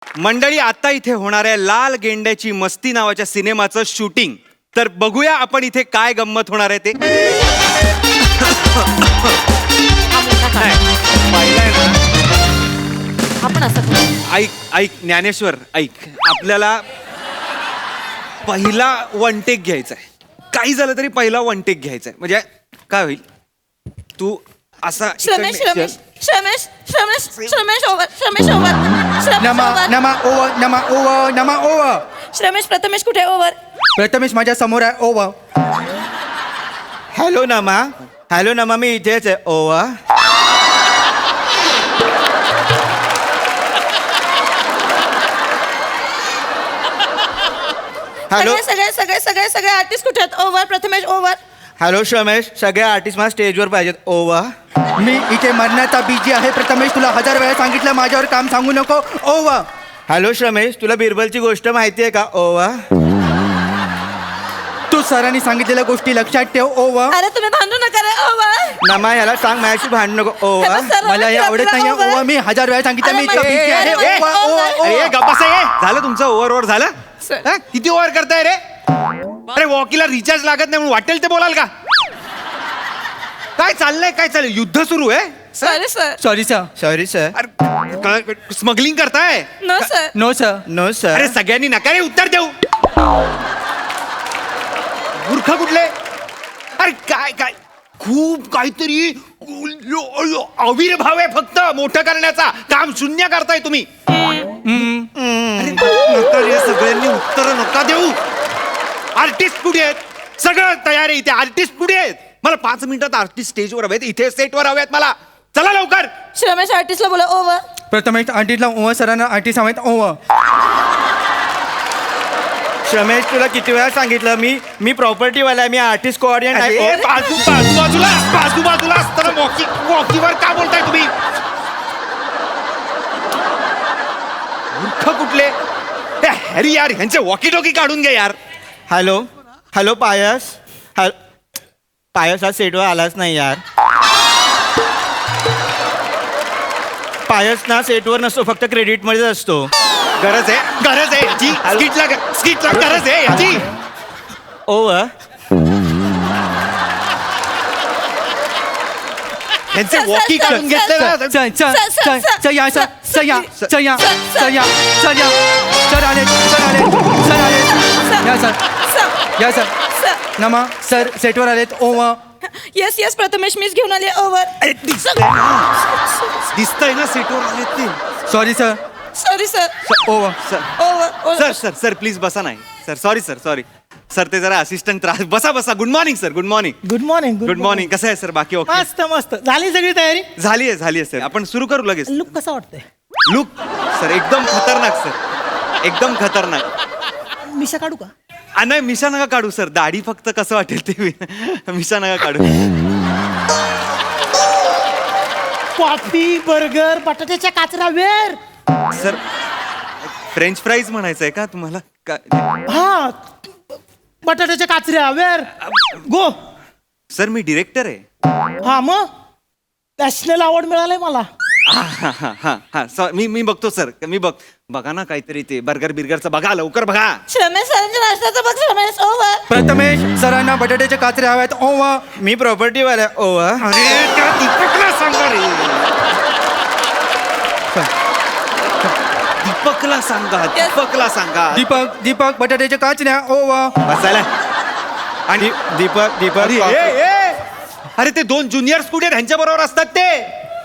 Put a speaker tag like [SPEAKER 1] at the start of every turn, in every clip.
[SPEAKER 1] मंडळी, आता इथे होणाऱ्या लाल गेंड्याची मस्ती नावाच्या सिनेमाचं शूटिंग. तर बघूया आपण इथे काय गंमत होणार आहे ते. पाहिलंय ना?
[SPEAKER 2] आपण असं करू.
[SPEAKER 1] ऐक ऐक ज्ञानेश्वर, ऐक. आपल्याला पहिला वन टेक घ्यायचा आहे. काही झालं तरी पहिला वन टेक घ्यायचा आहे. म्हणजे काय होईल, तू असा
[SPEAKER 2] श्रमेश
[SPEAKER 1] इकडनं-
[SPEAKER 2] श्रमेश श्रमेश श्रमेश श्रमेश ओव्हर श्रमेश ओव्हर श्रमेश
[SPEAKER 3] नमा
[SPEAKER 2] ओव्हर
[SPEAKER 3] नमा ओव्हर नमा ओव्हर नमा ओव्हर.
[SPEAKER 2] श्रमेश प्रथमेश कुठे ओव्हर
[SPEAKER 3] प्रथमेश माझ्या समोर आहे ओव्हर.
[SPEAKER 4] हॅलो नमा. हॅलो नमा, मी इथेच आहे. ओवा. हॅलो.
[SPEAKER 2] सगळे सगळे सगळे सगळे सगळे आर्टिस्ट कुठे आहेत ओव्हर प्रथमेश ओव्हर
[SPEAKER 4] हॅलो श्रमेश, सगळे आर्टिस्ट मला स्टेजवर पाहिजेत. ओवा.
[SPEAKER 3] मी इथे मरण्याचा बीजी आहे. प्रथमेश तुला 1000 वेळा सांगितलं माझ्यावर काम सांगू नको. ओव्हर.
[SPEAKER 4] हॅलो श्रमेश, तुला बिरबलची गोष्ट माहिती आहे का? ओवा.
[SPEAKER 3] तू सरांनी सांगितलेल्या गोष्टी लक्षात ठेव. ओव्हर.
[SPEAKER 2] अरे तुम्ही भांडू नका रे ओव्हर
[SPEAKER 4] नमा, याला सांग माझ्याशी भांडू नको. ओवा.
[SPEAKER 3] मला हे आवडत नाही. ओव्हर. मी 1000 वेळा सांगितलं मी इथे बीजी आहे.
[SPEAKER 2] अरे,
[SPEAKER 3] ओव्हर,
[SPEAKER 2] ओव्हर.
[SPEAKER 3] ओव्हर,
[SPEAKER 1] अरे
[SPEAKER 3] ओव्हर.
[SPEAKER 1] गप्पा आहे. झालं तुमचं ओव्हर झालं.
[SPEAKER 2] सर.
[SPEAKER 1] हा? किती ओव्हर करताय रे? अरे वॉकीला रिचार्ज लागत नाही म्हणून वाटेल ते बोलाल का? काय चाललंय, काय चाललंय? युद्ध सुरू आहे.
[SPEAKER 2] Sorry sir
[SPEAKER 3] sorry sir.
[SPEAKER 4] Sorry sir.
[SPEAKER 1] अरे स्मगलिंग करताय?
[SPEAKER 2] No sir
[SPEAKER 3] no sir.
[SPEAKER 4] No
[SPEAKER 1] अरे
[SPEAKER 4] सर.
[SPEAKER 1] सगळ्यांनी नका रे उत्तर देऊ. मूर्ख कुठले? अरे काय काय खूप काहीतरी अविर्भाव आहे फक्त मोठं करण्याचा. काम शून्य करताय तुम्ही. अरे नका रे, सगळ्यांनी उत्तर नका देऊ. आर्टिस्ट कुठे आहेत? सगळं तयार आहे इथे. आर्टिस्ट कुठे आहेत? मला 5 मिनिटात आर्टिस्ट स्टेजवर हवेत, इथे सेटवर हवेत मला. चला लवकर.
[SPEAKER 2] श्रमेश आर्टिस्टला बोला ओव्हर
[SPEAKER 3] प्रथमेश आर्टिस्टला ओव्हर. सरांना आर्टिस्ट हवेत. ओव्हर.
[SPEAKER 4] श्रमेश, तुला किती वेळा सांगितलं मी प्रॉपर्टीवाला आहे. मी आर्टिस्ट कोऑर्डिनेटर
[SPEAKER 1] अरे,
[SPEAKER 4] आहे.
[SPEAKER 1] बाजूबाजूला असताना वॉकीवर का बोलताय तुम्ही? मूर्ख कुठले? हॅरी यार, ह्यांचे वॉकी टॉकी काढून घ्या यार.
[SPEAKER 4] हॅलो. हॅलो पायस. पायस आज सेटवर आलाच नाही यार. पायस ना सेटवर नसतो, फक्त क्रेडिटमध्येच असतो.
[SPEAKER 1] गरज आहे याची. स्किटला गरज आहे याची.
[SPEAKER 4] ओव्हर.
[SPEAKER 1] ह्यांचे वॉकी काढून घेतले ना.
[SPEAKER 3] सर सर सर सर या सर सर या सर या सर या सर या सर आले सर आले सर आले. या सर या सर. नमा सर सेटवर आलेत. ओव्हर.
[SPEAKER 2] येस येस प्रथमेश मीच घेऊन आले ओव्हर
[SPEAKER 1] अरे दिसतंय ना सेटवर आले ते.
[SPEAKER 3] Sorry sir.
[SPEAKER 2] Sorry sir
[SPEAKER 3] over.
[SPEAKER 2] Over
[SPEAKER 1] sir please बसा. नाही सर, सॉरी सर, ते जरा असिस्टंट त्रास. बसा. Good morning sir. Good morning.
[SPEAKER 5] Good
[SPEAKER 1] morning. कसं आहे सर? बाकी ओके?
[SPEAKER 5] मस्त मस्त झाली सगळी तयारी.
[SPEAKER 1] झाली आहे सर. आपण सुरू करू लगेच.
[SPEAKER 5] लुक कसा वाटतंय?
[SPEAKER 1] लुक सर एकदम खतरनाक सर. एकदम खतरनाक.
[SPEAKER 5] मिशा काढू का?
[SPEAKER 1] नाही मिशा नका काढू सर. दाढी फक्त कसं वाटेल ते. मिशा नका काढू.
[SPEAKER 5] कॉफी बर्गर बटाट्याच्या काचरा वेर.
[SPEAKER 1] सर फ्रेंच फ्राईज म्हणायचं आहे का तुम्हाला?
[SPEAKER 5] हा बटाट्याच्या काचऱ्या वेर गो.
[SPEAKER 1] सर मी डिरेक्टर आहे.
[SPEAKER 5] हा मग नॅशनल अवॉर्ड मिळालाय मला.
[SPEAKER 1] मी बघतो सर. बघा ना काहीतरी ते बिर्गरचं बघा. लवकर बघा.
[SPEAKER 2] श्रमेश सरांच्या नाश्त्याचं बघ श्रमेश ओव्हर
[SPEAKER 3] प्रथमेश सरांना बटाट्याचे काचरे हवेत. ओव्हर.
[SPEAKER 4] मी प्रॉपर्टीवाला आहे. ओव्हर.
[SPEAKER 1] अरे त्या दीपकला सांगा रे. दीपकला सांगा.
[SPEAKER 3] दीपक बटाट्याच्या काचऱ्या. ओव्हर.
[SPEAKER 1] बसायला.
[SPEAKER 4] आणि दीपक
[SPEAKER 1] अरे ते 2 ज्युनियर्स कुठे आहेत? ह्यांच्या बरोबर असतात ते.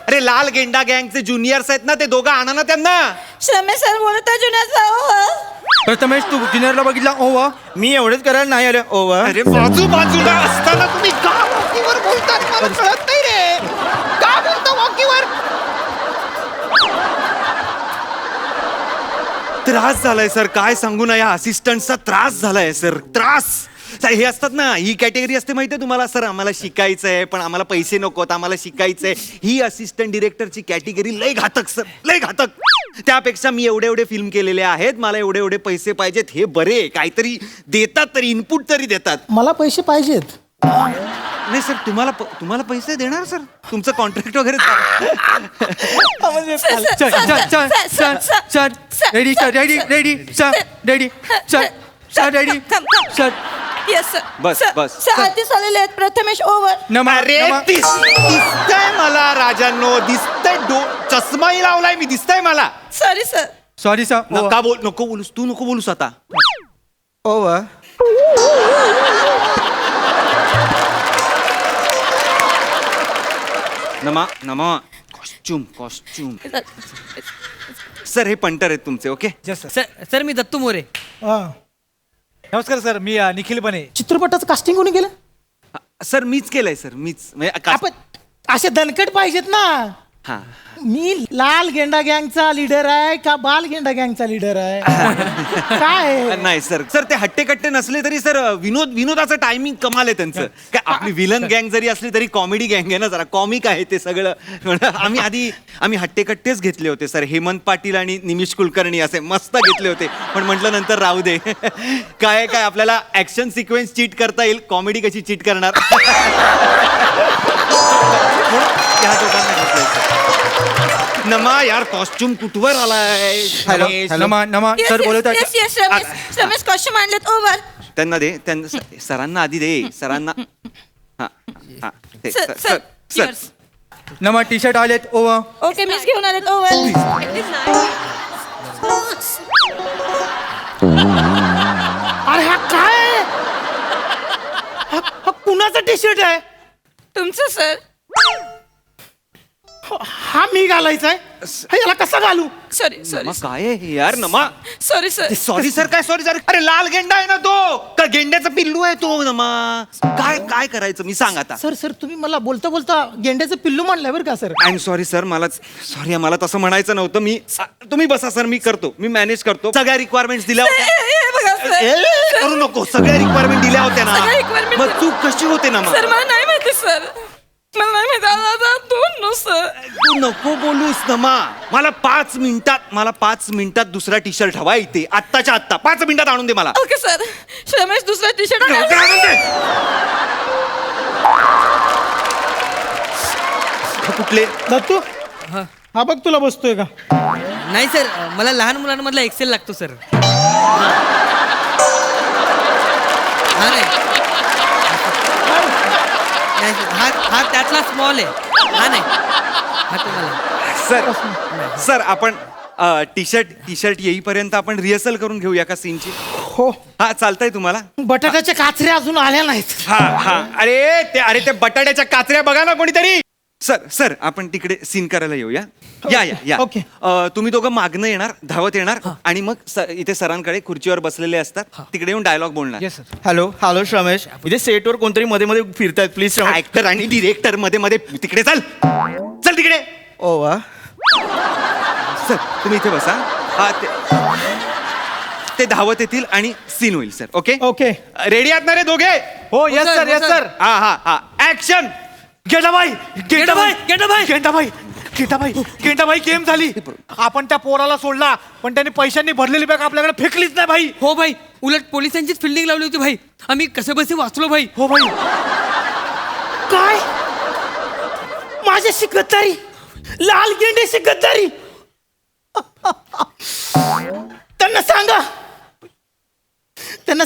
[SPEAKER 1] अरे लाल गेंडा गँगचे ज्युनियर्स आहेत ना ते दोघं. आणा ना त्यांना.
[SPEAKER 2] श्रमेश सर बोलत आहे जुन्याचा ओव्हर
[SPEAKER 3] प्रथमेश तू ज्युनियरला बघितला. ओव्हर.
[SPEAKER 4] मी एवढंच करायला नाही आलो. ओव्हर.
[SPEAKER 1] अरे बाजूला असताना तुम्ही का वॉकीवर बोलता? मला कळत नाही रे. का बोलता वॉकीवर? त्रास झालाय सर. काय सांगू ना, या असिस्टंटचा त्रास झालाय सर. त्रास. हे असतात ना, ही कॅटेगरी असते माहितीये तुम्हाला सर. आम्हाला शिकायचंय पण आम्हाला पैसे नकोत. आम्हाला शिकायचंय. ही असिस्टंट डिरेक्टरची कॅटेगरी लय घातक सर. लय घातक. त्यापेक्षा मी एवढे फिल्म केलेले आहेत. मला एवढे पैसे पाहिजेत. हे बरे काहीतरी देतात तरी, इनपुट तरी देतात.
[SPEAKER 5] मला पैसे पाहिजेत.
[SPEAKER 1] नाही सर तुम्हाला पैसे देणार सर तुमचं कॉन्ट्रॅक्ट वगैरे
[SPEAKER 3] sir sir sir sir sir ready sir ready sir ready sir sir ready sir
[SPEAKER 2] yes sir
[SPEAKER 1] बस, बस.
[SPEAKER 2] सर आधीच आलेले आहेत प्रथमेश ओव्हर
[SPEAKER 3] नमा
[SPEAKER 1] अरे दिसतंय मला राजांनो दिसतंय चष्माही लावलाय मी दिसतंय मला
[SPEAKER 2] सॉरी सर
[SPEAKER 3] सॉरी सर
[SPEAKER 1] नको बोलूस तू नको बोलूस आता
[SPEAKER 4] ओव्हर.
[SPEAKER 1] नमा कॉस्ट्युम सर हे पंटर आहेत तुमचे ओके
[SPEAKER 6] सर मी दत्तू मोरे.
[SPEAKER 5] हा.
[SPEAKER 6] नमस्कार सर मी निखिल बने.
[SPEAKER 5] चित्रपटाचं कास्टिंग कोणी केलं
[SPEAKER 1] सर मीच केलंय सर मीच म्हणजे
[SPEAKER 5] आपण असे दणकट पाहिजेत ना.
[SPEAKER 1] हा
[SPEAKER 5] मी लाल गेंडा गँगचा लीडर आहे का बाल गेंडा गँगचा लीडर आहे काय
[SPEAKER 1] नाही सर ते हट्टेकट्टे नसले तरी सर विनोदाचं टायमिंग कमाल आहे त्यांचं काय आपली विलन गँग जरी असली तरी कॉमेडी गँग आहे ना जरा कॉमिक आहे ते सगळं आम्ही हट्टेकट्टेच घेतले होते सर हेमंत पाटील आणि निमिष कुलकर्णी असे मस्त घेतले होते पण म्हटलं नंतर राहू दे काय आपल्याला ऍक्शन सिक्वेन्स चीट करता येईल कॉमेडी कशी चीट करणार त्या दोघांना घेतलंय नमा यार कॉस्ट्युम कुठवर आलाय
[SPEAKER 4] हॅलो,
[SPEAKER 3] नमा सर बोलत आहे
[SPEAKER 2] येस येस रमेश कॉस्ट्युम आणलेत ओव्हर
[SPEAKER 1] त्यांना दे त्यांना सरांना आधी दे सरांना हा हा ते,
[SPEAKER 2] सर
[SPEAKER 1] सर
[SPEAKER 2] सर
[SPEAKER 3] नमा टी शर्ट आलेत ओव्हर
[SPEAKER 2] ओके मीच घेऊन आलेत ओव्हर
[SPEAKER 5] अरे हा काय आहे? हा कुणाचा टी शर्ट आहे
[SPEAKER 2] तुमचं सर
[SPEAKER 5] हा मी घालायचा आहे याला कसा घालू
[SPEAKER 2] सॉरी सॉरी
[SPEAKER 1] नमा काय आहे हे यार नमा
[SPEAKER 2] सॉरी सर
[SPEAKER 1] सॉरी सर काय सॉरी सर अरे लाल गेंडा आहे ना तो का गेंड्याचा पिल्लू आहे तो नमा काय करायचं मी सांग आता
[SPEAKER 5] सर तुम्ही मला बोलता बोलता गेंड्याचं पिल्लू म्हणलंय बरं का sir
[SPEAKER 1] I am sorry sir मला तसं म्हणायचं नव्हतं मी तुम्ही बसा सर मी करतो मी मॅनेज करतो सगळ्या रिक्वायरमेंट्स दिल्या होत्या
[SPEAKER 2] बघा सर
[SPEAKER 1] करू नको सगळ्या रिक्वायरमेंट दिल्या होत्या ना
[SPEAKER 2] सगळ्या requirement
[SPEAKER 1] मग चूक कशी होते ना
[SPEAKER 2] सर मला नाही माहिती सर मला नाही माहिती आता दोन नो सर
[SPEAKER 1] तू नको बोलूस नमा मला 5 मिनिटात दुसरा टी शर्ट हवा इथे आत्ताच्या आत्ता 5 मिनिटात आणून दे मला
[SPEAKER 2] ओके सर रमेश दुसरा टी शर्ट
[SPEAKER 1] लवकर आणून दे. कुठले
[SPEAKER 5] दत्तू हा बघ तुला बसतोय का
[SPEAKER 6] नाही सर मला लहान मुलांमधला एक्सेल लागतो सर. हा नाही नाही sir, हा त्यातला स्मॉल आहे हा नाही हा तुम्हाला
[SPEAKER 1] सर आपण टी शर्ट येईपर्यंत आपण रिहर्सल करून घेऊया का सीनची
[SPEAKER 5] हो
[SPEAKER 1] हा चालतंय तुम्हाला
[SPEAKER 5] बटाट्याच्या काचऱ्या अजून आल्या नाहीत
[SPEAKER 1] हा अरे ते बटाट्याच्या काचऱ्या बघा ना कोणीतरी सर आपण तिकडे सीन करायला येऊया या
[SPEAKER 5] ओके.
[SPEAKER 1] तुम्ही दोघं मागणं येणार धावत येणार आणि मग इथे सरांकडे खुर्चीवर बसलेले असतात तिकडे येऊन डायलॉग बोलणार
[SPEAKER 3] येस सर
[SPEAKER 4] हॅलो रमेश म्हणजे सेटवर कोणतरी मध्ये मध्ये फिरतायत प्लीज रमेश.
[SPEAKER 1] ऍक्टर आणि डिरेक्टर मध्ये तिकडे चल तिकडे
[SPEAKER 4] ओव्हर.
[SPEAKER 1] सर तुम्ही इथे बसा हा ते धावत येतील आणि सीन होईल सर ओके
[SPEAKER 5] ओके
[SPEAKER 1] रेडी आहात ना रे दोघे
[SPEAKER 6] हो येस सर येस सर.
[SPEAKER 1] हा ऍक्शन गेंडाबाई
[SPEAKER 7] गेंडाबाई गेम झाली आपण त्या पोराला सोडला पण त्याने पैशांनी भरलेली बॅग आपल्याकडे फेकलीच नाही भाई.
[SPEAKER 6] हो भाई उलट पोलिसांचीच फिल्डिंग लावली होती भाई आम्ही कसे बसे वाचलो भाई.
[SPEAKER 7] हो भाई
[SPEAKER 5] काय माझ्याशी गद्दारी लाल गेंड्याशी गद्दारी त्यांना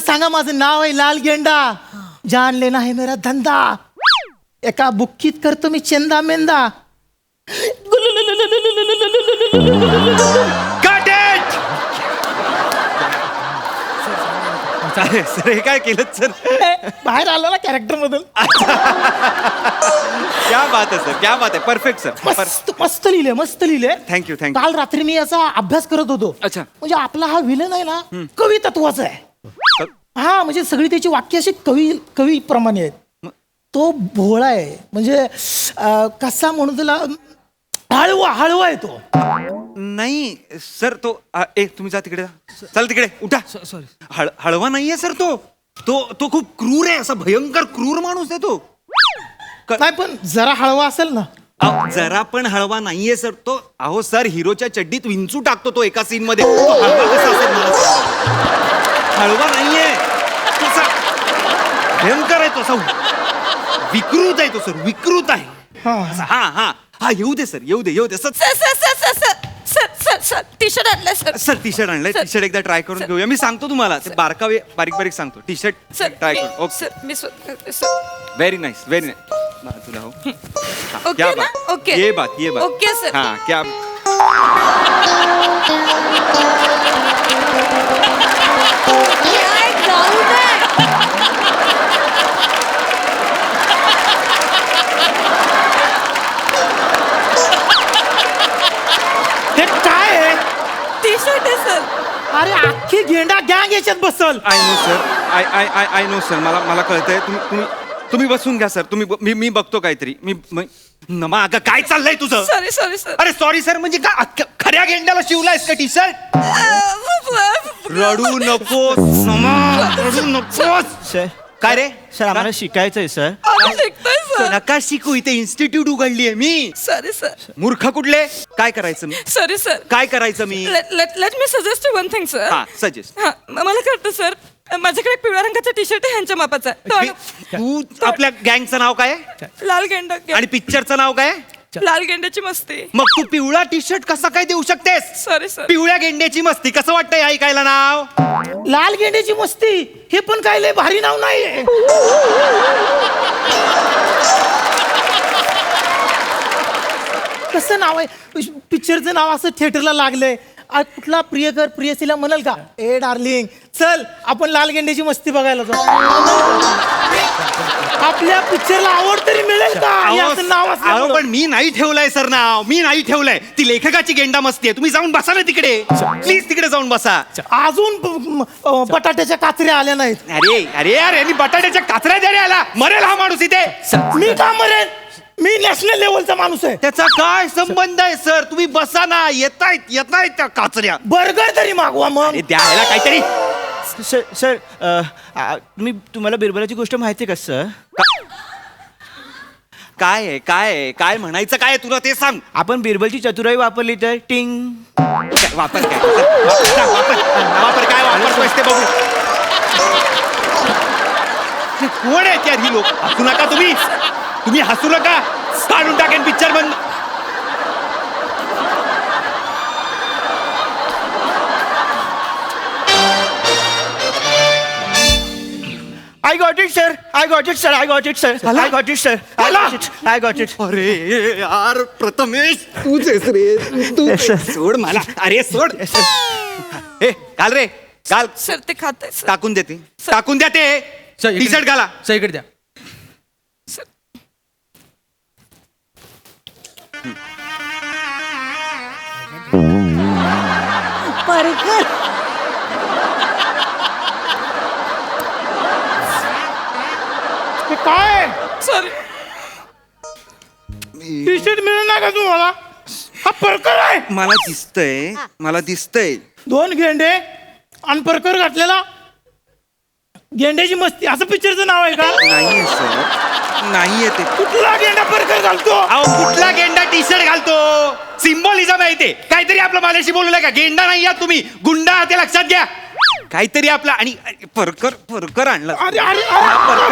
[SPEAKER 5] सांगा माझं नाव आहे लाल गेंडा जान लेना है मेरा धंदा एका बुक्कीत करतो मी चेंदा मेंदा
[SPEAKER 1] Cut it! सर हे काय केलं सर
[SPEAKER 5] बाहेर आलो ना कॅरेक्टर मधून
[SPEAKER 1] क्या बात आहे परफेक्ट सर
[SPEAKER 5] मस्त लिहिले
[SPEAKER 1] थँक्यू
[SPEAKER 5] काल रात्री मी याचा अभ्यास करत होतो
[SPEAKER 1] अच्छा.
[SPEAKER 5] म्हणजे आपला हा विलन आहे ना कवी तत्वाचा आहे हा म्हणजे सगळी त्याची वाक्य अशी कवी प्रमाणे आहेत तो भोळा आहे म्हणजे कसा म्हणून त्याला हळवा आहे तो
[SPEAKER 1] नाही सर तो तुम्ही जा तिकडे चल तिकडे उठा
[SPEAKER 6] सॉरी
[SPEAKER 1] हळवा नाहीये सर तो खूप क्रूर आहे असा भयंकर क्रूर माणूस आहे तो
[SPEAKER 5] नाही पण जरा हळवा असेल ना
[SPEAKER 1] जरा पण हळवा नाहीये सर तो अहो सर हिरोच्या चड्डीत विंचू टाकतो तो एका सीन मध्ये तो हळवा कसा असेल मला सांगा? हळवा नाहीये तो असा भयंकर आहे तो असा विकृत आहे तो सर, विकृत आहे.
[SPEAKER 5] हा.
[SPEAKER 1] हा हा हा येऊ दे सर, येऊ दे sir.
[SPEAKER 2] Sir sir sir sir sir sir sir sir T shirt आणलंय सर.
[SPEAKER 1] सर टी शर्ट आणलंय, टी शर्ट एकदा ट्राय करून घेऊया. मी सांगतो तुम्हाला ते बारकावे बारीक सांगतो. टी शर्ट
[SPEAKER 2] सर
[SPEAKER 1] ट्राय
[SPEAKER 2] मी-
[SPEAKER 1] करून. ओके,
[SPEAKER 2] सर मी स्वतः करते, sir.
[SPEAKER 1] Very nice, very nice. तुला हो हाँ,
[SPEAKER 2] ओके
[SPEAKER 1] क्या
[SPEAKER 2] ना?
[SPEAKER 1] बात,
[SPEAKER 2] ओके.
[SPEAKER 1] ये बात
[SPEAKER 2] ओके, सर.
[SPEAKER 1] हाँ क्या
[SPEAKER 2] काय गाऊन आहे?
[SPEAKER 5] हे काय आहे?
[SPEAKER 2] टी शर्ट आहे सर.
[SPEAKER 5] अरे अख्खी गेंडा गँग याच्यात बसल.
[SPEAKER 1] I know sir, I know sir. मला कळतंय. तुम्ही बसून घ्या सर. मी बघतो काहीतरी. नमा अगं काय चाललंय तुझं?
[SPEAKER 2] Sorry sorry sir.
[SPEAKER 1] अरे सॉरी सर म्हणजे का खऱ्या गेंड्याला शिवलायस का टी शर्ट? रडू नकोस नमा, रडू नकोस.
[SPEAKER 4] सर
[SPEAKER 1] काय रे?
[SPEAKER 4] सर आम्हाला शिकायचंय सर.
[SPEAKER 2] आम्ही शिकतोय सर.
[SPEAKER 1] नका शिकू, इथे इन्स्टिट्यूट उघडली आहे मी.
[SPEAKER 2] Sorry sir.
[SPEAKER 1] मूर्ख कुठले? काय करायचं मी?
[SPEAKER 2] Sorry sir.
[SPEAKER 1] काय करायचं मी?
[SPEAKER 2] Let me suggest one thing sir.
[SPEAKER 1] हा सजेस्ट.
[SPEAKER 2] हा मला कळतं सर. माझ्याकडे एक पिवळ्या रंगाचा टी शर्ट आहे ह्यांच्या मापाचा. तो आणू.
[SPEAKER 1] तू आपल्या गँगचं नाव काय आहे?
[SPEAKER 2] लाल गेंडा
[SPEAKER 1] आणि पिक्चरचं नाव काय आहे?
[SPEAKER 2] लाल गेंड्याची मस्ती.
[SPEAKER 1] मग तू पिवळा टी शर्ट कसा काय देऊ शकतेस?
[SPEAKER 2] Sorry sir.
[SPEAKER 1] पिवळ्या गेंड्याची मस्ती कसं वाटतंय ऐकायला नाव?
[SPEAKER 5] लाल गेंड्याची मस्ती हे पण काय लय भारी नाव नाहीये. कसं नाव आहे? पिक्चरचं नाव असं थिएटरला लागलंय. आज कुठला प्रियकर प्रियसीला म्हणाल का, ए डार्लिंग चल आपण लाल गेंड्याची मस्ती बघायला जाऊ? आपल्या पिक्चरला आवड तरी मिळेल का हे असं नाव
[SPEAKER 1] अहो,
[SPEAKER 5] असल्यामुळं?
[SPEAKER 1] पण मी नाही ठेवलंय सर नाव. मी नाही ठेवलंय. ती लेखकाची गेंडा मस्ती आहे. तुम्ही जाऊन बसा ना तिकडे. प्लीज तिकडे जाऊन बसा.
[SPEAKER 5] अजून बटाट्याच्या काचऱ्या आल्या नाहीत.
[SPEAKER 1] अरे अरे अरे मी बटाट्याच्या काचऱ्या द्यायला आला. मरेल हा माणूस इथे.
[SPEAKER 5] मी का मरेन? मी नॅशनल लेवलचा माणूस आहे.
[SPEAKER 1] त्याचा काय संबंध आहे सर? तुम्ही बसा ना. येतायत त्या काचऱ्या.
[SPEAKER 5] बर्गर तरी मागवा मग.
[SPEAKER 1] अरे द्यायला काहीतरी.
[SPEAKER 4] सर सर तुम्हाला बिरबलाची गोष्ट माहिती आहे का सर?
[SPEAKER 1] काय म्हणायचं काय तुला ते सांग.
[SPEAKER 4] आपण बिरबलची चतुराई वापरली तर टिंग.
[SPEAKER 1] वापर काय वापर काय वापरतोयस ते बघू. हे कोण आहेत यार ही लोक? हसू नका तुम्ही हसू नका. काढून टाकेन पिक्चर बंद.
[SPEAKER 4] I got it, sir. I got it, sir. I got it, sir. I got it, sir. I got it. I got it.
[SPEAKER 1] अरे यार प्रथमेश तूच आहेस रे. तू सोड मला. अरे सोड. हे घाल रे घाल.
[SPEAKER 2] सर ते खात आहे सर.
[SPEAKER 1] टाकून द्या ते.
[SPEAKER 3] सर,
[SPEAKER 1] टी शर्ट घाला.
[SPEAKER 3] सर इकडे द्या.
[SPEAKER 5] हे काय
[SPEAKER 2] सॉरी.
[SPEAKER 5] टी शर्ट मिळेल ना का तुम्हाला? हा परकर आहे.
[SPEAKER 1] मला दिसतंय.
[SPEAKER 5] दोन गेंडे आणि परकर घातलेला गेंड्याची मस्ती असं पिक्चरचं नाव आहे का?
[SPEAKER 1] नाहीये सर, नाहीये ते.
[SPEAKER 5] कुठला गेंडा परकर घालतो?
[SPEAKER 1] अहो कुठला गेंडा टी शर्ट घालतो? सिम्बॉलिझम आहे ते. काहीतरी आपलं माझ्याशी बोलू का? गेंडा नाही आहात तुम्ही, गुंडा आहात, ते लक्षात घ्या. काहीतरी आपला आणि परकर आणला.
[SPEAKER 5] अरे अरे अरे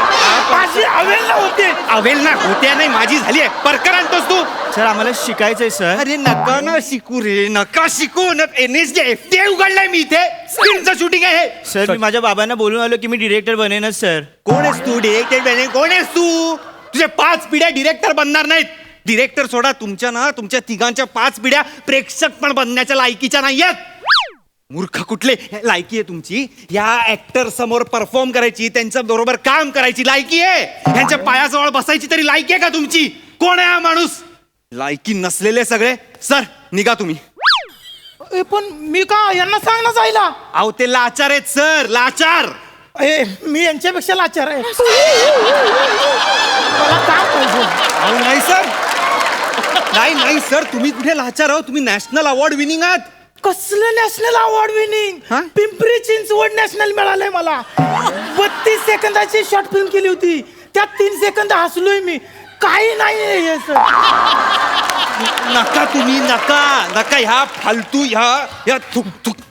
[SPEAKER 5] माझी अवेलना होते.
[SPEAKER 1] अवेल ना होत्या नाही माझी झाली आहे. परकर आणतोस तू?
[SPEAKER 4] सर आम्हाला शिकायचंय सर.
[SPEAKER 1] अरे नका ना शिकू रे, नका शिकू. NSJ FTA उघडलाय मी इथे. फिल्मचं शूटिंग आहे हे.
[SPEAKER 4] सर मी माझ्या बाबांना बोलून आलो की मी डिरेक्टर बनेनच सर.
[SPEAKER 1] कोण आहेस तू? डिरेक्टर कोण आहेस तू? तुझे 5 पिढ्या डिरेक्टर बनणार नाहीत. डिरेक्टर सोडा, तुमच्या तिघांच्या 5 पिढ्या प्रेक्षक पण बनण्याच्या लायकीच्या नाहीयेत. मूर्ख कुठले. लायकी आहे तुमची या ऍक्टर समोर परफॉर्म करायची, त्यांच्या बरोबर काम करायची लायकी आहे. यांच्या पायाजवळ बसायची तरी लायकी आहे का तुमची? कोण आहे हा माणूस? लायकी नसलेले सगळे. सर निघा तुम्ही.
[SPEAKER 5] ए, पण मी का यांना सांग ना जायला?
[SPEAKER 1] अहो ते लाचार आहेत सर, लाचार.
[SPEAKER 5] ए मी यांच्यापेक्षा लाचार आहे. मला काम पाहिजे.
[SPEAKER 1] अहो नाही सर, नाही सर, तुम्ही कुठे लाचार आहो? तुम्ही नॅशनल अवॉर्ड विनिंग आहात.
[SPEAKER 5] कसलं नॅशनल अवॉर्ड विनिंग?
[SPEAKER 1] हा?
[SPEAKER 5] पिंपरी चिंचवड नॅशनल मिळालंय मला. 32 सेकंदाची शॉर्ट फिल्म केली होती, त्यात 3 सेकंद हसलोय मी. काही नाही हे सर.
[SPEAKER 1] नका तुम्ही नका ह्या फालतू ह्या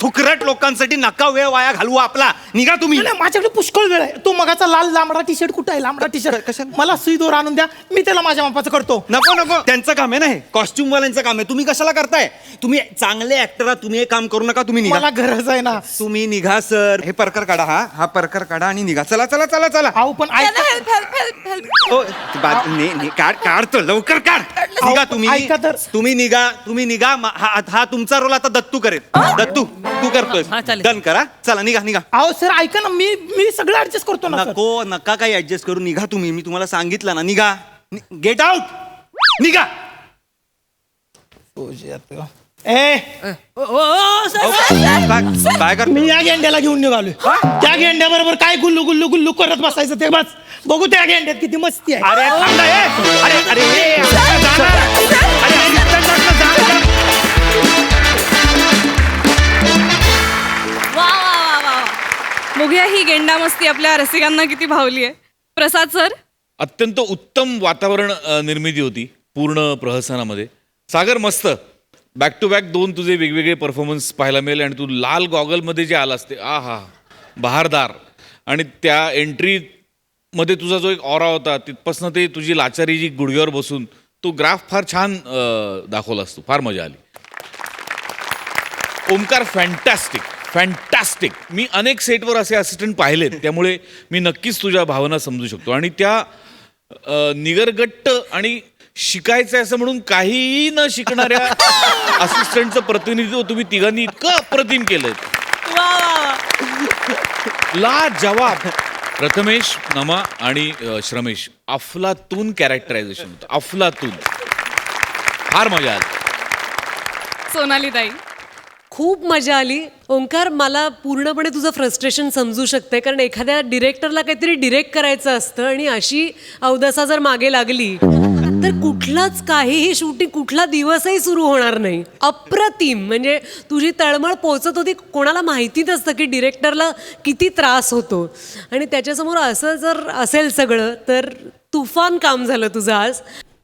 [SPEAKER 1] थुकरट लोकांसाठी नका वेळ वाया घालवू आपला. निघा तुम्ही.
[SPEAKER 5] नाही, माझ्याकडे पुष्कळ वेळ आहे. तो मगाचा लाल लांबडा टी शर्ट कुठं आहे? लांबडा टी शर्ट
[SPEAKER 1] कशाला?
[SPEAKER 5] मला सुई दोर आणून द्या, मी त्याला माझ्या मापाचं करतो.
[SPEAKER 1] नको त्यांचं काम आहे ना हे. कॉस्ट्युम वाल्यांचं काम आहे. तुम्ही कशाला करताय? तुम्ही चांगले ऍक्टर आहात, तुम्ही हे काम करू नका. तुम्ही निघा.
[SPEAKER 5] मला गरज आहे ना.
[SPEAKER 1] तुम्ही निघा सर. हे परकर काढा. हा परकर काढा आणि निघा. चला चला चला चला.
[SPEAKER 5] अहो पण ऐका,
[SPEAKER 2] हेल्प हेल्प हेल्प हेल्प
[SPEAKER 1] ओ, काढतो लवकर काढ. निघा तुम्ही.
[SPEAKER 5] ऐका तर.
[SPEAKER 1] तुम्ही निघा. हा तुमचा रोल आता दत्तू करेल. दत्तू तू करतोय.
[SPEAKER 6] हा, चालेल.
[SPEAKER 1] डन करा. चला निघा.
[SPEAKER 5] अहो सर ऐका ना, मी सगळं ऍडजस्ट करतो ना सर.
[SPEAKER 1] नका काही ऍडजस्ट करू. निघा तुम्ही. मी तुम्हाला सांगितलं ना. निघा. Get out. निघा.
[SPEAKER 5] ए
[SPEAKER 1] काय कर.
[SPEAKER 5] मी या गेंड्याला घेऊन निघालोय. त्या गेंड्या बरोबर काय गुल्लू गुल्लू गुल्लू करत बसायचं ते बस. बघू त्या गेंड्यात किती मस्ती आहे.
[SPEAKER 1] अरे थांब ना, अरे
[SPEAKER 2] वा वा वा वा. बघूया ही गेंडा मस्ती आपल्या रसिकांना किती भावली आहे. प्रसाद सर.
[SPEAKER 8] अत्यंत उत्तम वातावरण निर्मिती होती पूर्ण प्रहसनामध्ये. सागर मस्त. बॅक टू बॅक 2 तुझे वेगवेगळे परफॉर्मन्स पाहायला मिळेल आणि तू लाल गॉगलमध्ये जे आलास ते हा बहारदार. आणि त्या एंट्रीमध्ये तुझा जो एक ऑरा होता तिथपासनं ते तुझी लाचारी जी गुडघ्यावर बसून तो ग्राफ फार छान दाखवलास तू. फार मजा आली. ओमकार फॅन्टॅस्टिक. मी अनेक सेटवर असे असिस्टंट पाहिलेत त्यामुळे मी नक्कीच तुझ्या भावना समजू शकतो. आणि त्या निगरगट्ट आणि शिकायचं आहे असं म्हणून काहीही न शिकणाऱ्या असिस्टंटचं प्रतिनिधित्व तुम्ही तिघांनी इतकं अप्रतिम केलंय.
[SPEAKER 2] वा वा वा.
[SPEAKER 8] लाजवाब. प्रथमेश, नमा आणि श्रमेश अफलातून कॅरेक्टरायझेशन होतं. अफलातून. फार मजा आली.
[SPEAKER 2] सोनाली ताई.
[SPEAKER 9] खूप मजा आली. ओंकार, मला पूर्णपणे तुझं फ्रस्ट्रेशन समजू शकते, कारण एखाद्या डिरेक्टरला काहीतरी डिरेक्ट करायचं असतं आणि अशी अवदसा जर मागे लागली तर कुठलाच काहीही शूटिंग कुठला दिवसही सुरू होणार नाही. अप्रतिम. म्हणजे तुझी तळमळ पोचत होती. कोणाला माहिती नसतं की डिरेक्टरला किती त्रास होतो आणि त्याच्यासमोर असं जर असेल सगळं तर तुफान काम झालं तुझं आज.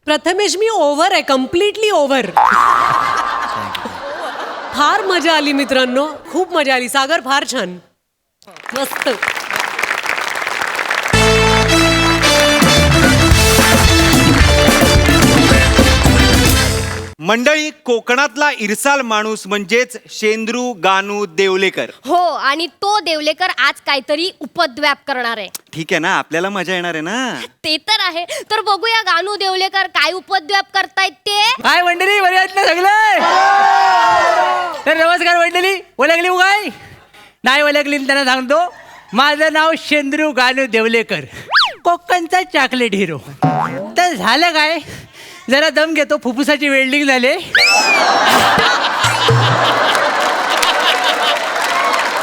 [SPEAKER 9] प्रथमेश, मी ओव्हर आहे, कम्प्लिटली ओव्हर. फार मजा आली मित्रांनो, खूप मजा आली. सागर फार छान, मस्त.
[SPEAKER 1] मंडळी, कोकणातला इरसाल माणूस म्हणजेच शेंद्रू गानू देवलेकर.
[SPEAKER 10] हो, आणि तो देवलेकर आज काहीतरी उपद्व्याप करणार आहे.
[SPEAKER 1] ठीक आहे ना, आपल्याला मजा येणार आहे ना.
[SPEAKER 10] ते तर आहे. तर बघूया गानू देवलेकर काय उपद्व्याप करतायत ते.
[SPEAKER 3] काय मंडळी, बरे आहेत ना सगळे? तर नमस्कार मंडळी. ओळखली काय? नाही ओळखली त्यांना सांगतो. माझं नाव शेंद्रू गानू देवलेकर, कोकणचा चॉकलेट हिरो. तर झालं काय, जरा दम घेतो, फुफ्फुसाची वेल्डिंग झाले.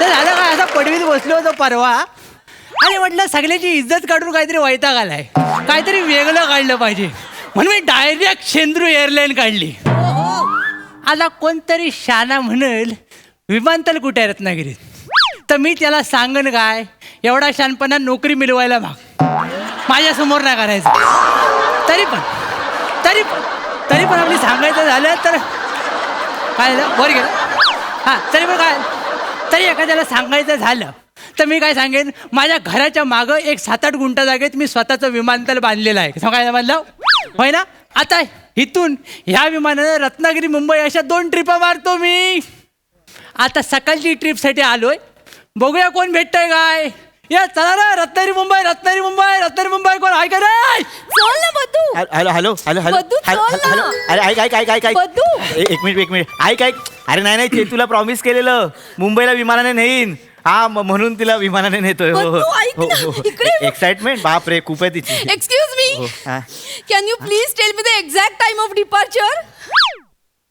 [SPEAKER 3] तर झालं काय, असा पडवीत बसलो होतो परवा आणि म्हटलं सगळ्याची इज्जत काढून काहीतरी वैताग आलाय, काहीतरी वेगळं काढलं पाहिजे म्हणून मी डायरेक्ट शेंद्रू एअरलाईन काढली. आता कोणतरी शाना म्हणेल विमानतळ कुठे आहे रत्नागिरीत, तर मी त्याला सांगन काय, एवढा शानपणा नोकरी मिळवायला भाग माझ्यासमोर नाही करायचं. तरी पण आपली सांगायचं झालं तर काय झालं, वर गेलं. हां, तरी पण काय, तरी एखाद्याला सांगायचं झालं तर मी काय सांगेन, माझ्या घराच्या मागं एक 7-8 गुंठा जागेत मी स्वतःचं विमानतळ बांधलेलं आहे. सांगायला बांधलं होय ना. आता इथून ह्या विमानानं रत्नागिरी मुंबई अशा 2 ट्रिपा मारतो मी. आता सकाळची ट्रिपसाठी आलोय, बघूया कोण भेटतंय काय. या चला ना, रत्नागिरी मुंबई कोण आहे का रे?
[SPEAKER 10] चल ना बद्दू.
[SPEAKER 4] हॅलो
[SPEAKER 10] बद्दू, चल ना.
[SPEAKER 4] अरे ऐक
[SPEAKER 10] बद्दू.
[SPEAKER 4] एक मिनिट ऐक. अरे नाही ते तुला प्रॉमिस केलेलं मुंबईला विमानाने नेईन. हा, म्हणून तिला विमानाने नेतोय.
[SPEAKER 10] बद्दू, ऐक ना, इकडे बघ.
[SPEAKER 4] एक्साइटमेंट बाप रे, खूप आहे तिची.
[SPEAKER 10] Excuse me, can you please tell me the exact time of departure.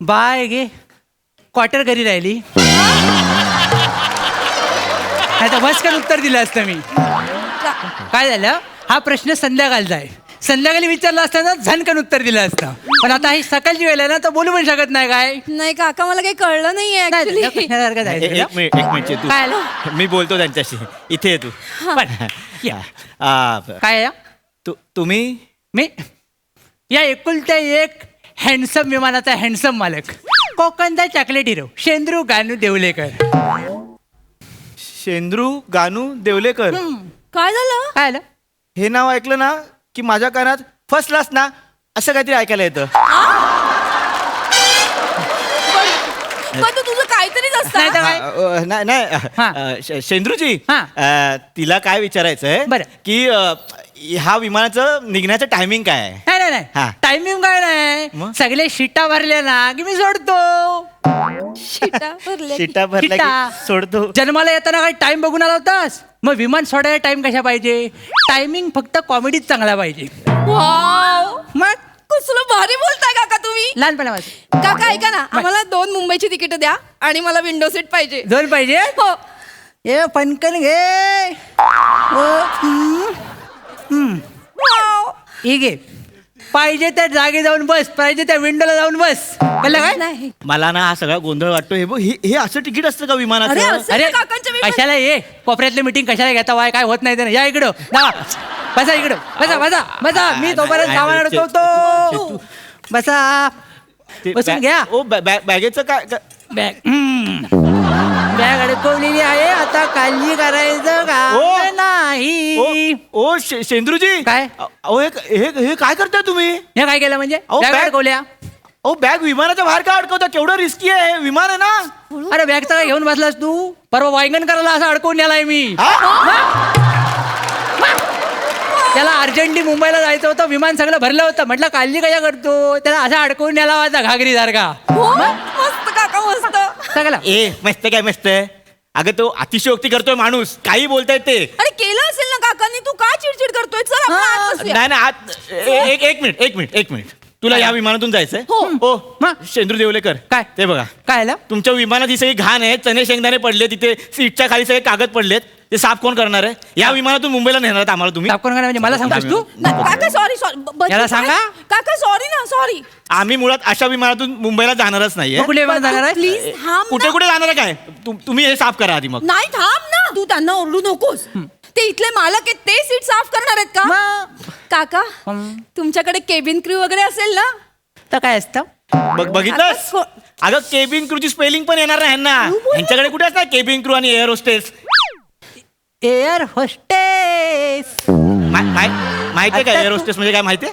[SPEAKER 3] बाय गे, क्वार्टर घरी राहिली. नाही तर बसकन उत्तर दिलं असतं मी. काय झालं, हा प्रश्न संध्याकाळचा आहे, संध्याकाळी विचारला असताना झनकन उत्तर दिलं असतं. पण आता ही सकाळची वेळ आहे ना, तर बोलू पण शकत नाही. काय
[SPEAKER 10] नाही काका, मला काही कळलं नाहीये ऍक्च्युली.
[SPEAKER 4] एक मिनिट तू,
[SPEAKER 3] काय आलं?
[SPEAKER 4] मी बोलतो त्यांच्याशी. इथे ये तू.
[SPEAKER 3] काय आहे?
[SPEAKER 4] तुम्ही
[SPEAKER 3] मी या एकुलत्या एक हँडसम विमानाचा हँडसम मालक, कोकणचा चॉकलेट हिरो शेंद्रू गानू देवलेकर.
[SPEAKER 4] शेंद्रू गानू देवलेकर.
[SPEAKER 10] काय झालं?
[SPEAKER 3] काय आलं?
[SPEAKER 4] हे नाव ऐकलं ना की माझ्या कानात फर्स्ट क्लास ना असं काहीतरी ऐकायला येतं.
[SPEAKER 10] पण तू तुझं काहीतरीच
[SPEAKER 3] नाही तर
[SPEAKER 10] असतं.
[SPEAKER 3] काय?
[SPEAKER 4] नाही नाही
[SPEAKER 3] हा.
[SPEAKER 4] शेंद्रूजी
[SPEAKER 3] हा.
[SPEAKER 4] तिला काय विचारायचंय
[SPEAKER 3] बरं.
[SPEAKER 4] की ह्या विमानाचं निघण्याचं टायमिंग काय आहे?
[SPEAKER 3] नाही नाही
[SPEAKER 4] हा.
[SPEAKER 3] नाही टायमिंग काय नाही,
[SPEAKER 4] मग?
[SPEAKER 3] सगळे शिटा भरले ना की मी सोडतो.
[SPEAKER 10] शिटा भरल्या की.
[SPEAKER 4] शिटा भरला
[SPEAKER 3] शिटा.
[SPEAKER 4] की सोडतो.
[SPEAKER 3] जन्माला येताना काही टाइम बघून आला होतास? मग विमान सोडायला टाइम कशा पाहिजे? टायमिंग फक्त कॉमेडीच चांगला पाहिजे.
[SPEAKER 10] वाव,
[SPEAKER 3] मग
[SPEAKER 10] कसलं भारी बोलताय काका तुम्ही.
[SPEAKER 3] लहानपणापासून
[SPEAKER 10] काका ऐका ना, आम्हाला 2 मुंबईची तिकीट द्या आणि मला विंडो सीट पाहिजे.
[SPEAKER 3] दोन पाहिजे.
[SPEAKER 10] हो.
[SPEAKER 3] ए पणकन घे.
[SPEAKER 10] वाव.
[SPEAKER 3] हे घे. पाहिजे त्या जागी जाऊन बस, पाहिजे त्या विंडोला जाऊन बस. कळलं काय?
[SPEAKER 10] नाही.
[SPEAKER 4] मला ना हा सगळा गोंधळ वाटतो. हे बघ, हे असं तिकीट असतं का
[SPEAKER 10] अरे,
[SPEAKER 4] विमानाचं?
[SPEAKER 10] असं-
[SPEAKER 3] अरे
[SPEAKER 10] काकांच्या विमान-
[SPEAKER 3] कशाला ये कोपऱ्यातली मीटिंग कशाला घेता वाय? काय होत नाही ते. या इकडं जावा. बसा इकडं. बसा बसा बसा. मी तोपर्यंत
[SPEAKER 4] नाही,
[SPEAKER 3] सामान
[SPEAKER 4] नाही,
[SPEAKER 3] अडकवतो. बसा.
[SPEAKER 4] ते
[SPEAKER 3] बसून घ्या.
[SPEAKER 4] ओ बॅगेचं काय
[SPEAKER 3] बॅग बॅग अडकवलेली आहे. आता काळजी करायचं
[SPEAKER 4] ओ.
[SPEAKER 3] का नाही?
[SPEAKER 4] ओ शेंद्रूजी
[SPEAKER 3] काय?
[SPEAKER 4] अहो हे काय करताय तुम्ही?
[SPEAKER 3] हे काय केलं म्हणजे?
[SPEAKER 4] अहो,
[SPEAKER 3] बॅग
[SPEAKER 4] बॅग-
[SPEAKER 3] अडकवल्या.
[SPEAKER 4] अहो बॅग विमानाच्या बाहेर का अडकवता? केवढं रिस्की आहे, विमान आहे ना.
[SPEAKER 3] अरे बॅग तर घेऊन बसलास तू? परवा वायंगण करायला असं अडकवून नेलाय मी. त्याला अर्जंटली मुंबईला जायचं होतं, विमान सगळं भरलं होतं. म्हटलं काळजी कशा करतो? त्याला असं अडकवून नेला होता घागरी सारखा.
[SPEAKER 10] हो, मस्त काका मस्त.
[SPEAKER 3] सगळं
[SPEAKER 4] ए मस्त काय मस्त आहे. अगं तो अतिशयोक्ती करतोय माणूस, काही बोलताय ते.
[SPEAKER 10] अरे केलं असेल ना काकांनी, तू काय चिडचिड करतोय? चल आपण आत बसूया.
[SPEAKER 4] नाही नाही एक मिनिट तुला या विमानातून जायचंय?
[SPEAKER 10] हो.
[SPEAKER 4] ओ
[SPEAKER 3] मग?
[SPEAKER 4] शेंद्रू देवलेकर
[SPEAKER 3] काय?
[SPEAKER 4] ते बघा,
[SPEAKER 3] काय आलं?
[SPEAKER 4] तुमच्या विमानात ही सगळी घाण आहे. चणे शेंगदाणे पडले तिथे, सीटच्या खाली सगळे कागद पडलेत. ते साफ कोण करणार आहे? या विमानातून मुंबईला नेणार आहेत आम्हाला तुम्ही?
[SPEAKER 3] साफ करून म्हणजे मला सांगतोस तू?
[SPEAKER 10] नाही, काका सॉरी सॉरी.
[SPEAKER 3] याला सांगा.
[SPEAKER 10] काका सॉरी ना, सॉरी.
[SPEAKER 4] आम्ही मुळात अशा विमानातून मुंबईला जाणारच नाहीये.
[SPEAKER 3] मग कुठल्या विमानात जाणार आहे?
[SPEAKER 10] प्लीज थांब
[SPEAKER 4] कुठे
[SPEAKER 10] ना.
[SPEAKER 4] कुठे जाणार आहे काय? तुम्ही हे साफ करा आधी मग.
[SPEAKER 10] नाही थांब ना, तू त्यांना ओरडू नकोस. ते इथले मालक आहेत, ते सीट साफ करणार आहेत का?
[SPEAKER 3] मग?
[SPEAKER 10] काका तुमच्याकडे केबिन क्रू वगैरे असेल ना?
[SPEAKER 3] तर काय असतं?
[SPEAKER 4] बघितलंस?
[SPEAKER 10] आता को-
[SPEAKER 4] अगं केबिन क्रूची स्पेलिंग पण येणार नाही ह्यांना. ह्यांच्याकडे कुठे असणार केबिन क्रू आणि एअर होस्टेस?
[SPEAKER 3] Air hostess.
[SPEAKER 4] माहितीये का
[SPEAKER 3] आता
[SPEAKER 4] एअर
[SPEAKER 3] तू-
[SPEAKER 4] होस्टेस म्हणजे काय माहितीये?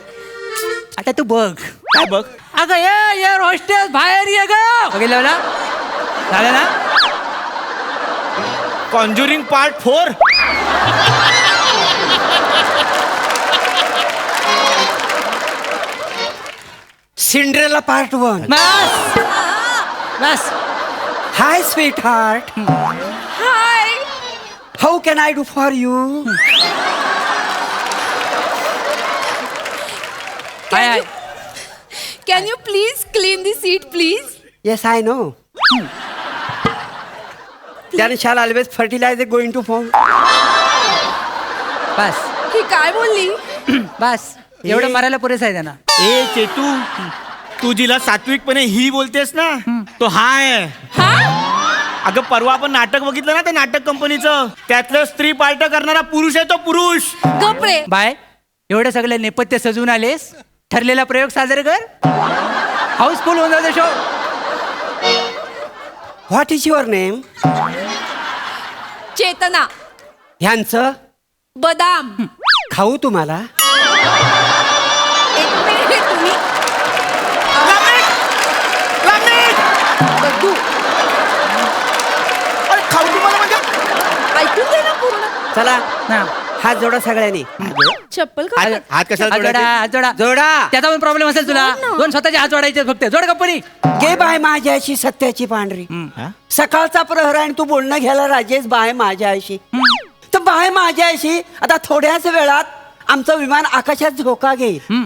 [SPEAKER 3] आता तू बघ.
[SPEAKER 4] काय बघ?
[SPEAKER 3] अगं एअर होस्टेस बाहेर ये ग. बघितलं ना? झालं ना?
[SPEAKER 4] Conjuring part 4.
[SPEAKER 6] Cinderella part 1.
[SPEAKER 3] Bus bus.
[SPEAKER 6] High sweet heart,
[SPEAKER 10] high.
[SPEAKER 6] How can I do for you?
[SPEAKER 3] High high.
[SPEAKER 10] Can you please clean the seat please?
[SPEAKER 6] Yes I know. Then shall always fertilizer going to form.
[SPEAKER 3] बस
[SPEAKER 10] ही काय बोलली?
[SPEAKER 3] बस एवढं मारायला पुरेसं आहे त्यांना.
[SPEAKER 4] ए चेतू, तू जिला सात्विकपणे ही बोलतेस ना, तो हा आहे.
[SPEAKER 10] हा?
[SPEAKER 4] अगं परवा आपण नाटक बघितलं ना, ते नाटक कंपनीचं, त्यातलं स्त्री पार्ट करणारा पुरुष आहे तो पुरुष.
[SPEAKER 10] गपरे.
[SPEAKER 3] बाय एवढं सगळं नेपथ्य सजवून आलेस, ठरलेला प्रयोग साजरे कर. हाऊसफुल होऊन जाऊ show.
[SPEAKER 6] What is your name?
[SPEAKER 10] चेतना.
[SPEAKER 6] ह्यांचं
[SPEAKER 10] बदाम.
[SPEAKER 6] खाऊ तुम्हाला?
[SPEAKER 10] एक मिनिट तुम्ही. बघू.
[SPEAKER 4] अरे खाऊ तुम्हाला म्हणजे?
[SPEAKER 10] ऐकून दे ना पूर्ण.
[SPEAKER 6] चला
[SPEAKER 3] हा.
[SPEAKER 6] हात जोडा सगळ्यांनी.
[SPEAKER 10] चप्पल का?
[SPEAKER 4] हात कशाला
[SPEAKER 3] हात जोडा,
[SPEAKER 4] जोडायचे?
[SPEAKER 3] हात जोडा.
[SPEAKER 6] जोडा.
[SPEAKER 3] त्याचा पण प्रॉब्लेम असेल तुला.
[SPEAKER 10] जोड ना.
[SPEAKER 3] दोन स्वतःचे हात जोडायचे फक्त. जोड कंपनी.
[SPEAKER 6] घे बाय माझ्याशी सत्याची पांढरी.
[SPEAKER 4] हा?
[SPEAKER 6] सकाळचा प्रहर आहे आणि तू बोलणं घ्यायला राजेश बाय माझ्याशी. तर बाय माझ्याशी आता थोड्याच वेळात आमचं विमान आकाशात झोका घेईल.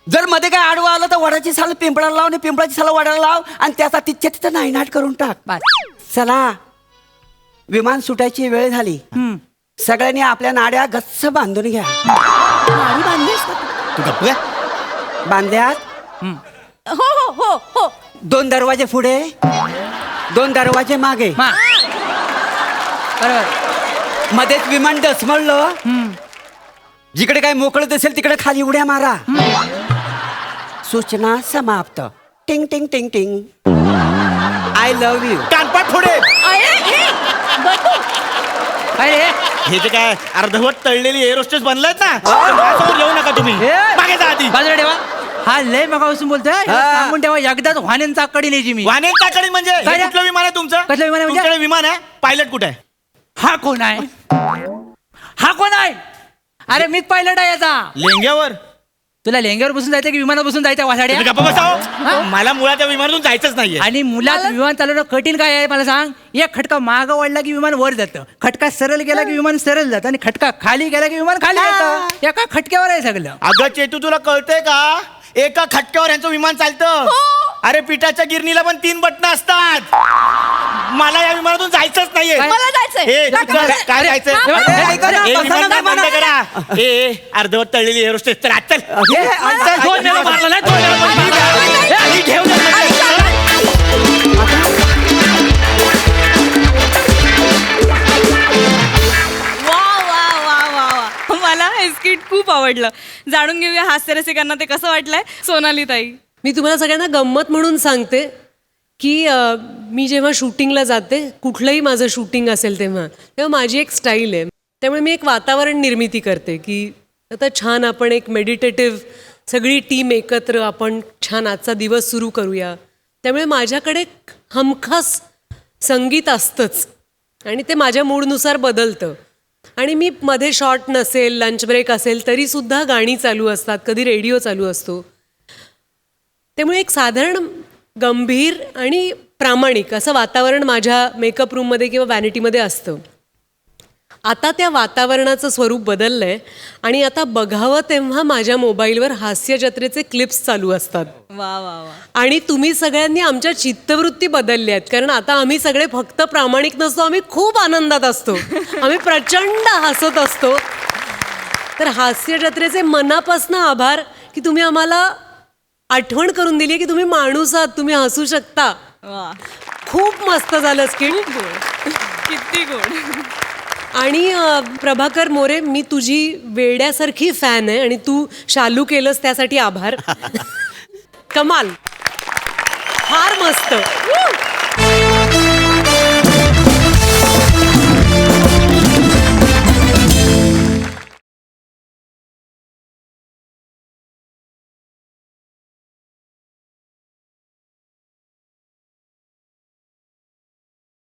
[SPEAKER 6] जर मध्ये काय आडवं आलं तर वडाची साल पिंपळाला लाव आणि पिंपळाची साल वडाला लाव आणि त्याचा तिथच्या तिथं नायनाट करून टाक.
[SPEAKER 3] बस.
[SPEAKER 6] चला विमान सुटायची वेळ झाली. सगळ्यांनी आपल्या नाड्या गच्च बांधून घ्या.
[SPEAKER 10] नाडी बांधलीस का तू?
[SPEAKER 4] तू गप्प काय?
[SPEAKER 6] बांध्यात.
[SPEAKER 10] हो हो हो हो.
[SPEAKER 6] 2 दरवाजे पुढे, 2 दरवाजे मागे.
[SPEAKER 3] मा. बरोबर.
[SPEAKER 6] मध्येच विमान डसमळलं, जिकडे काय मोकळं दिसेल तिकडे खाली उड्या मारा. सूचना समाप्त. टिंग टिंग टिंग टिंग. I love you.
[SPEAKER 4] कानपाट थोडे
[SPEAKER 3] काय रे
[SPEAKER 4] हे जे काय अर्धवट तळलेली एअर होस्टेस बनलायत ना माझ्यासमोर येऊ नका तुम्ही मागे जा आधी.
[SPEAKER 3] बाजूला ठेवा. हा लय मगापासून बोलतोय याला सांगून ठेवा एकदाच वाहनांचा कडे न्यायची मी.
[SPEAKER 4] वानेंचाकडे म्हणजे हे
[SPEAKER 3] काय रे?
[SPEAKER 4] कुठलं विमान आहे तुमचं?
[SPEAKER 3] कसलं विमान आहे म्हणजे?
[SPEAKER 4] तुमच्याकडे विमान आहे पायलट कुठे आहे?
[SPEAKER 3] हा कोण आहे हा कोण आहे अरे मीच पायलट आहे याचा.
[SPEAKER 4] लेंग्यावर
[SPEAKER 3] तुला लेंग्यावर बसून जायचं की विमानात बसून जायचं वासाड्या.
[SPEAKER 4] तुम्ही गप्पा बसाव. मला मुळात त्या विमानातून जायचंच नाहीये.
[SPEAKER 3] आणि मुलात विमान चालवणं कठीण काय आहे मला सांग. एक खटका मागं वळला की विमान वर जातं, खटका सरळ गेला की विमान सरळ जातं आणि खटका खाली गेला की विमान खाली जातं. एका खटक्यावर आहे सगळं.
[SPEAKER 4] अगं चेतू तुला कळतंय का एका खटक्यावर यांचं विमान चालतं. अरे पिठाच्या गिरणीला पण 3 बटणं असतात. मला या विमानातून जायचंच नाहीये.
[SPEAKER 10] मला जायचंय.
[SPEAKER 4] ए, तू चल, काय जायचं? ए, विमान काय बंद करा. ए, अर्धवट तळलेली एअर होस्टेस तर चल. चल, 2 वेळा मारलं नाही, 2 वेळा पण मारलं. ए, ही घेऊन जा.
[SPEAKER 2] वा वा वा वा वा मला हे स्किट खूप आवडलं. जाणून घेऊया हास्य रसिकांना ते कसं वाटलंय. सोनाली ताई.
[SPEAKER 9] मी तुम्हाला सगळ्यांना गंमत म्हणून सांगते की मी जेव्हा शूटिंगला जाते कुठलंही माझं शूटिंग असेल तेव्हा माझी एक स्टाईल आहे. त्यामुळे मी एक वातावरण निर्मिती करते की आता छान आपण एक मेडिटेटिव्ह सगळी टीम एकत्र आपण छान आजचा दिवस सुरू करूया. त्यामुळे माझ्याकडे हमखास संगीत असतंच आणि ते माझ्या मूडनुसार बदलतं. आणि मी मध्ये शॉर्ट नसेल लंच ब्रेक असेल तरीसुद्धा गाणी चालू असतात, कधी रेडिओ चालू असतो. त्यामुळे एक साधारण गंभीर आणि प्रामाणिक असं वातावरण माझ्या मेकअप रूममध्ये किंवा व्हॅनिटीमध्ये असतं. आता त्या वातावरणाचं स्वरूप बदललं आहे आणि आता बघावं तेव्हा माझ्या मोबाईलवर हास्य जत्रेचे क्लिप्स चालू असतात.
[SPEAKER 2] वा वा वा.
[SPEAKER 9] आणि तुम्ही सगळ्यांनी आमच्या चित्तवृत्ती बदलल्या आहेत कारण आता आम्ही सगळे फक्त प्रामाणिक नसतो, आम्ही खूप आनंदात असतो, आम्ही प्रचंड हसत असतो. तर हास्य जत्रेचे मनापासून आभार की तुम्ही आम्हाला आठवण करून दिली की तुम्ही माणूस आहात, तुम्ही हसू शकता.
[SPEAKER 2] वा
[SPEAKER 9] खूप मस्त झालं स्किट.
[SPEAKER 2] किती गोड.
[SPEAKER 9] आणि प्रभाकर मोरे मी तुझी वेड्यासारखी फॅन आहे आणि तू शालू केलंस त्यासाठी आभार. कमाल फार मस्त.